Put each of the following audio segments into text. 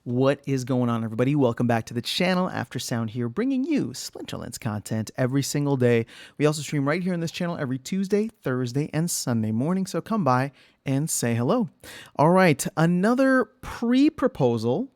What is going on, everybody? Welcome back to the channel. After Sound here, bringing you Splinterlands content every single day. We also stream right here on this channel every Tuesday, Thursday, and Sunday morning, so come by and say hello. All right, another pre-proposal.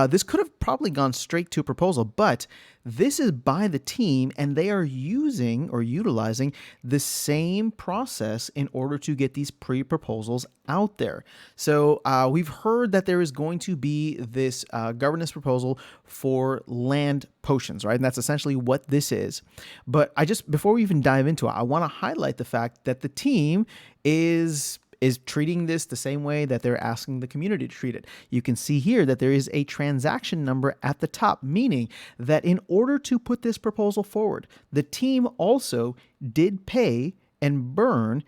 This could have probably gone straight to a proposal, but this is by the team, and they are using or utilizing the same process in order to get these pre-proposals out there. So we've heard that there is going to be this governance proposal for land potions, right? And that's essentially what this is. But before we even dive into it, I want to highlight the fact that the team is treating this the same way that they're asking the community to treat it. You can see here that there is a transaction number at the top, meaning that in order to put this proposal forward, the team also did pay and burn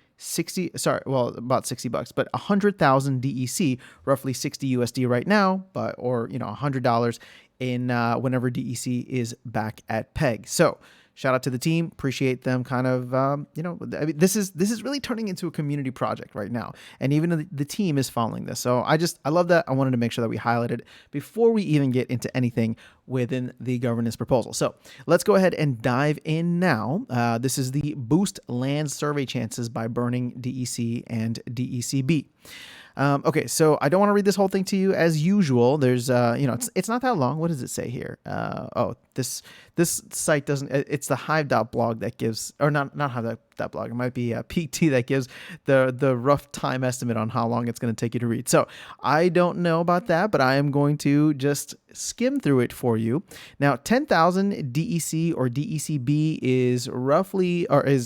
about 60 bucks, but 100,000 DEC, roughly 60 USD right now, or $100 in whenever DEC is back at PEG. So shout out to the team. Appreciate them kind of, this is really turning into a community project right now. And even the team is following this. So I love that. I wanted to make sure that we highlighted it before we even get into anything within the governance proposal. So let's go ahead and dive in now. This is the Boost Land Survey Chances by burning DEC and DECB. Okay, so I don't want to read this whole thing to you as usual. There's, it's not that long. What does it say here? This site doesn't, it's the hive.blog that gives, or not hive.blog. It might be PT that gives the rough time estimate on how long it's going to take you to read. So I don't know about that, but I am going to just skim through it for you. Now, 10,000 DEC or DECB is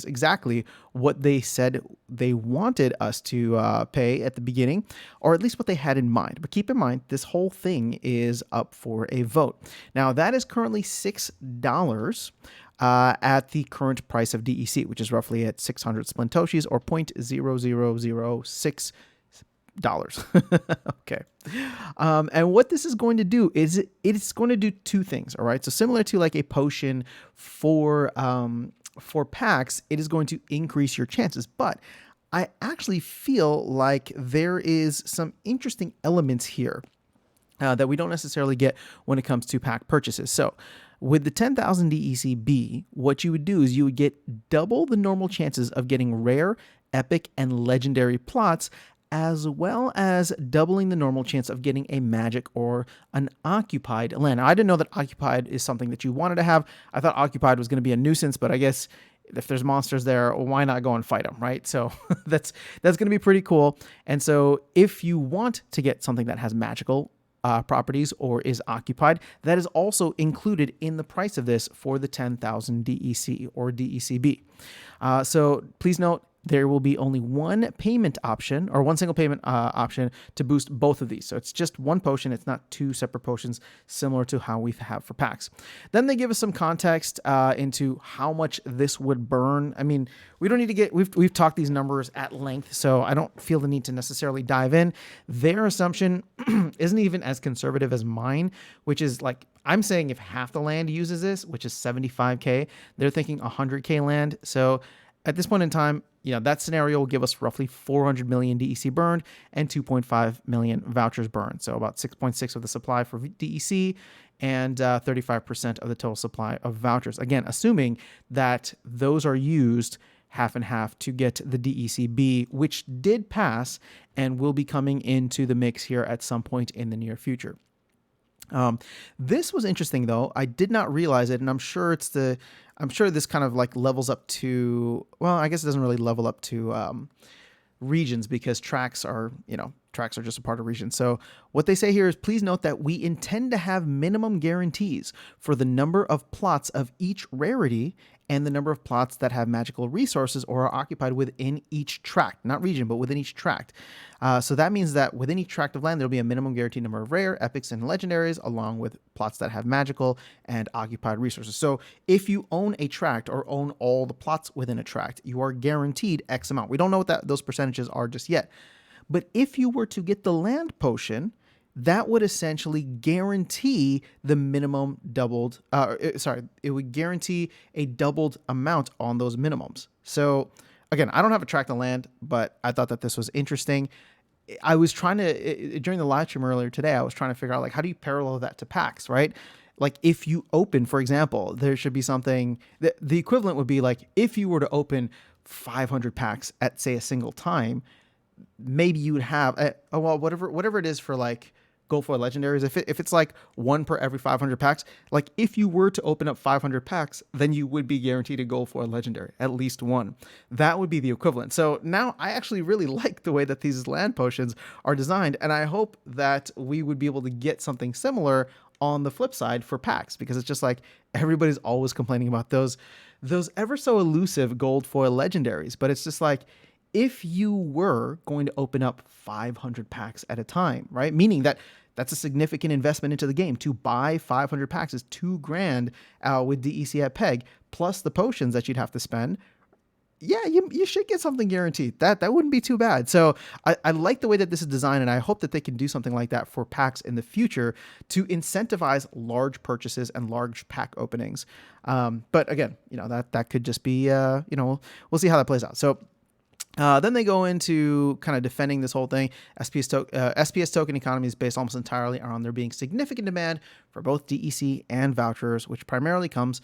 exactly what they said they wanted us to pay at the beginning, or at least what they had in mind. But keep in mind, this whole thing is up for a vote. Now, that is currently $6 at the current price of DEC, which is roughly at 600 Splintoshis or 0.0006 dollars. Okay. And what this is going to do is it's going to do two things. All right. So similar to like a potion for packs, it is going to increase your chances. But I actually feel like there is some interesting elements here that we don't necessarily get when it comes to pack purchases. So with the 10,000 DECB, what you would do is you would get double the normal chances of getting rare, epic, and legendary plots, as well as doubling the normal chance of getting a magic or an occupied land. Now, I didn't know that occupied is something that you wanted to have. I thought occupied was going to be a nuisance, but I guess if there's monsters there, why not go and fight them, right? So that's going to be pretty cool. And so if you want to get something that has magical properties or is occupied, that is also included in the price of this for the 10,000 DEC or DECB. So please note, there will be only one payment option or one single payment option to boost both of these. So it's just one potion. It's not two separate potions, similar to how we have for packs. Then they give us some context into how much this would burn. I mean, we don't need to get, we've talked these numbers at length, so I don't feel the need to necessarily dive in. Their assumption isn't even as conservative as mine, which is like, I'm saying if half the land uses this, which is 75K, they're thinking 100K land. So at this point in time, that scenario will give us roughly 400 million DEC burned and 2.5 million vouchers burned. So about 6.6 of the supply for DEC and 35% of the total supply of vouchers. Again, assuming that those are used half and half to get the DECB, which did pass and will be coming into the mix here at some point in the near future. This was interesting though. I did not realize it, and I'm sure this kind of like levels up to, well, I guess it doesn't really level up to regions, because tracks are just a part of regions. So what they say here is, please note that we intend to have minimum guarantees for the number of plots of each rarity and the number of plots that have magical resources or are occupied within each tract, not region, but within each tract. So that means that within each tract of land, there'll be a minimum guaranteed number of rare, epics, and legendaries, along with plots that have magical and occupied resources. So if you own a tract or own all the plots within a tract, you are guaranteed X amount. We don't know what those percentages are just yet. But if you were to get the land potion, that would essentially guarantee the minimum doubled, it would guarantee a doubled amount on those minimums. So again, I don't have a tract of land, but I thought that this was interesting. I was trying to during the live stream earlier today, I was trying to figure out like how do you parallel that to packs, right? Like if you open, for example, there should be something that the equivalent would be like if you were to open 500 packs at say a single time, maybe you would have oh, well, whatever it is for like gold foil legendaries. If it's like one per every 500 packs, like if you were to open up 500 packs, then you would be guaranteed a gold foil legendary, at least one. That would be the equivalent. So now I actually really like the way that these land potions are designed, and I hope that we would be able to get something similar on the flip side for packs, because it's just like everybody's always complaining about those ever so elusive gold foil legendaries, but it's just like if you were going to open up 500 packs at a time, right? Meaning that that's a significant investment into the game. To buy 500 packs is $2,000 with DEC at Peg, plus the potions that you'd have to spend. Yeah, you should get something guaranteed. That wouldn't be too bad. So I like the way that this is designed, and I hope that they can do something like that for packs in the future to incentivize large purchases and large pack openings. But again, that could just be, we'll see how that plays out. So then they go into kind of defending this whole thing. SPS token economy is based almost entirely on there being significant demand for both DEC and vouchers, which primarily comes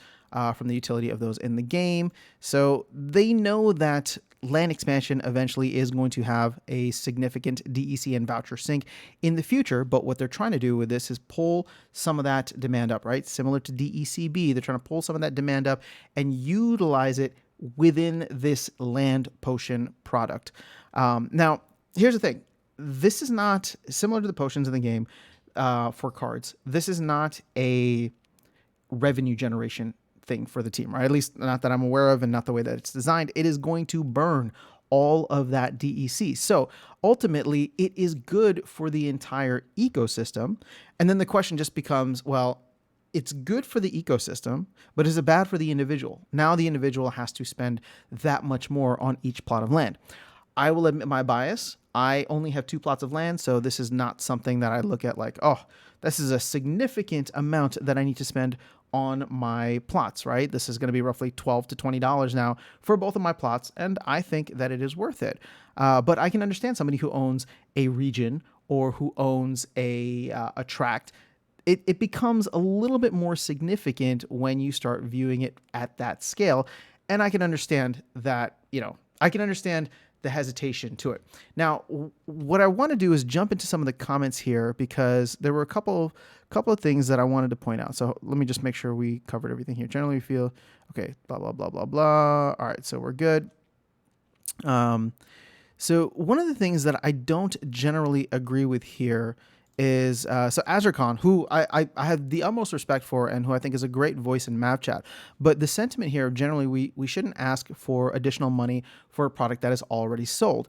from the utility of those in the game. So they know that land expansion eventually is going to have a significant DEC and voucher sink in the future, but what they're trying to do with this is pull some of that demand up, right? Similar to DECB, they're trying to pull some of that demand up and utilize it within this land potion product. Now, here's the thing. This is not similar to the potions in the game for cards. This is not a revenue generation thing for the team, right? At least not that I'm aware of, and not the way that it's designed. It is going to burn all of that DEC. So ultimately, it is good for the entire ecosystem. And then the question just becomes, well, it's good for the ecosystem, but is it bad for the individual? Now the individual has to spend that much more on each plot of land. I will admit my bias. I only have 2 plots of land, so this is not something that I look at like, oh, this is a significant amount that I need to spend on my plots, right? This is going to be roughly $12 to $20 now for both of my plots, and I think that it is worth it. But I can understand somebody who owns a region or who owns a tract. It becomes a little bit more significant when you start viewing it at that scale. And I can understand that, I can understand the hesitation to it. Now, what I want to do is jump into some of the comments here, because there were a couple of things that I wanted to point out. So let me just make sure we covered everything here. Generally, we feel, okay, blah, blah, blah, blah, blah. All right, so we're good. So one of the things that I don't generally agree with here is so Azurkhan, who I have the utmost respect for and who I think is a great voice in map chat. But the sentiment here, generally, we shouldn't ask for additional money for a product that is already sold.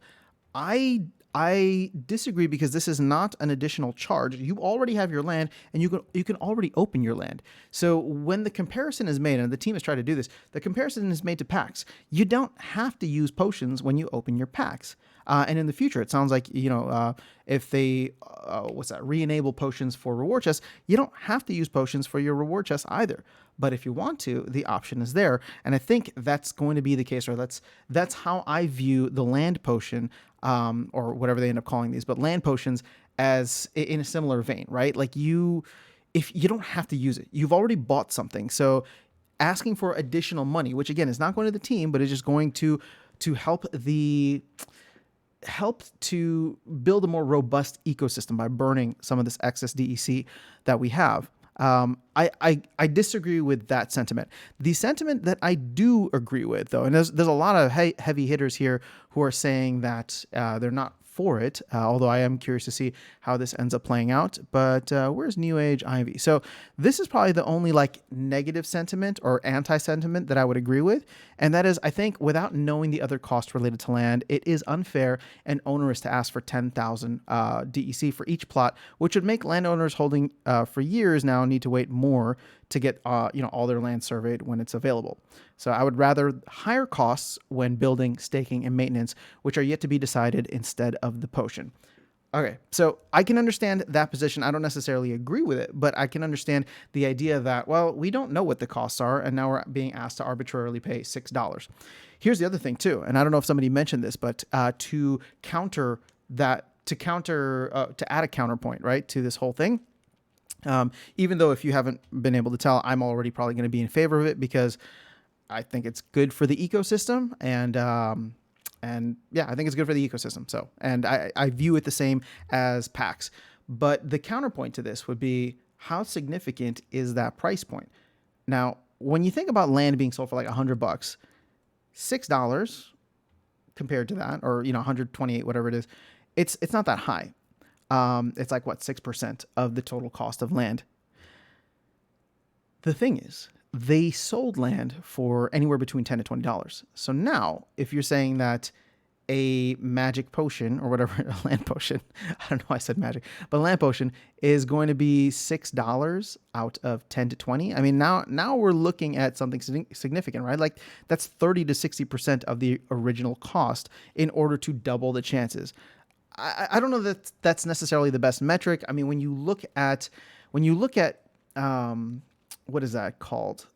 I disagree, because this is not an additional charge. You already have your land, and you can already open your land. So when the comparison is made, and the team has tried to do this, the comparison is made to packs. You don't have to use potions when you open your packs. And in the future, it sounds like, if they, re-enable potions for reward chests, you don't have to use potions for your reward chests either. But if you want to, the option is there. And I think that's going to be the case, or that's how I view the land potion, or whatever they end up calling these, but land potions as in a similar vein, right? Like if you don't have to use it, you've already bought something. So asking for additional money, which again is not going to the team, but is just going to help to build a more robust ecosystem by burning some of this excess DEC that we have. I disagree with that sentiment. The sentiment that I do agree with, though, and there's a lot of heavy hitters here who are saying that they're not for it, although I am curious to see how this ends up playing out. But where's New Age Ivy? So this is probably the only negative sentiment or anti-sentiment that I would agree with. And that is, I think without knowing the other costs related to land, it is unfair and onerous to ask for 10,000 DEC for each plot, which would make landowners holding for years now need to wait more to get all their land surveyed when it's available. So I would rather higher costs when building, staking, and maintenance, which are yet to be decided, instead of the potion. Okay, so I can understand that position. I don't necessarily agree with it, but I can understand the idea that, well, we don't know what the costs are, and now we're being asked to arbitrarily pay $6. Here's the other thing too, and I don't know if somebody mentioned this, but to counter that to add a counterpoint, right, to this whole thing. Even though if you haven't been able to tell, I'm already probably going to be in favor of it because I think it's good for the ecosystem, and yeah, I think it's good for the ecosystem. So, and I view it the same as PAX. But the counterpoint to this would be, how significant is that price point? Now, when you think about land being sold for like $100, $6 compared to that, or 128, whatever it is, it's not that high. It's like what, 6% of the total cost of land. The thing is, they sold land for anywhere between $10 to $20. So now, if you're saying that a magic potion or whatever, a land potion, I don't know why I said magic, but a land potion is going to be $6 out of 10 to 20. I mean, now we're looking at something significant, right? Like that's 30 to 60% of the original cost in order to double the chances. I don't know that that's necessarily the best metric. I mean, when you look at what is that called?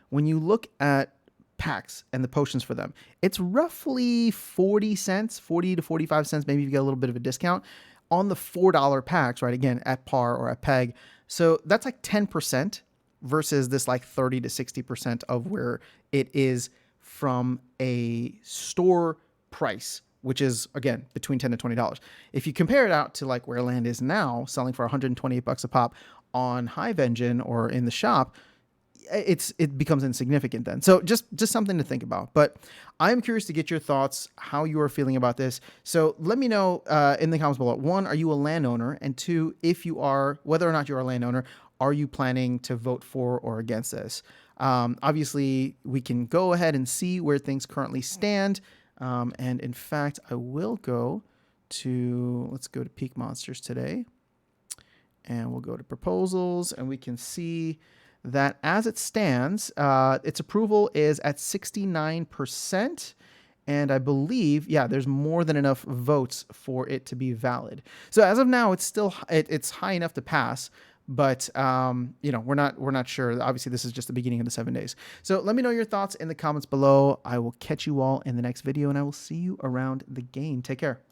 When you look at packs and the potions for them, it's roughly 40 cents, 40 to 45 cents. Maybe you get a little bit of a discount on the $4 packs, right? Again, at par or at peg. So that's like 10% versus this like 30 to 60% of where it is from a store price, which is again between $10 to $20. If you compare it out to like where land is now, selling for $128 a pop on Hive Engine or in the shop, it becomes insignificant then. So just something to think about. But I'm curious to get your thoughts, how you are feeling about this. So let me know in the comments below. 1, are you a landowner? And 2, if you are, whether or not you're a landowner, are you planning to vote for or against this? Obviously, we can go ahead and see where things currently stand. And in fact, I will go to, let's go to Peak Monsters today. And we'll go to proposals, and we can see that as it stands, its approval is at 69%. And I believe, yeah, there's more than enough votes for it to be valid. So as of now, it's still, it's high enough to pass. But, we're not sure. Obviously, this is just the beginning of the 7 days. So let me know your thoughts in the comments below. I will catch you all in the next video, and I will see you around the game. Take care.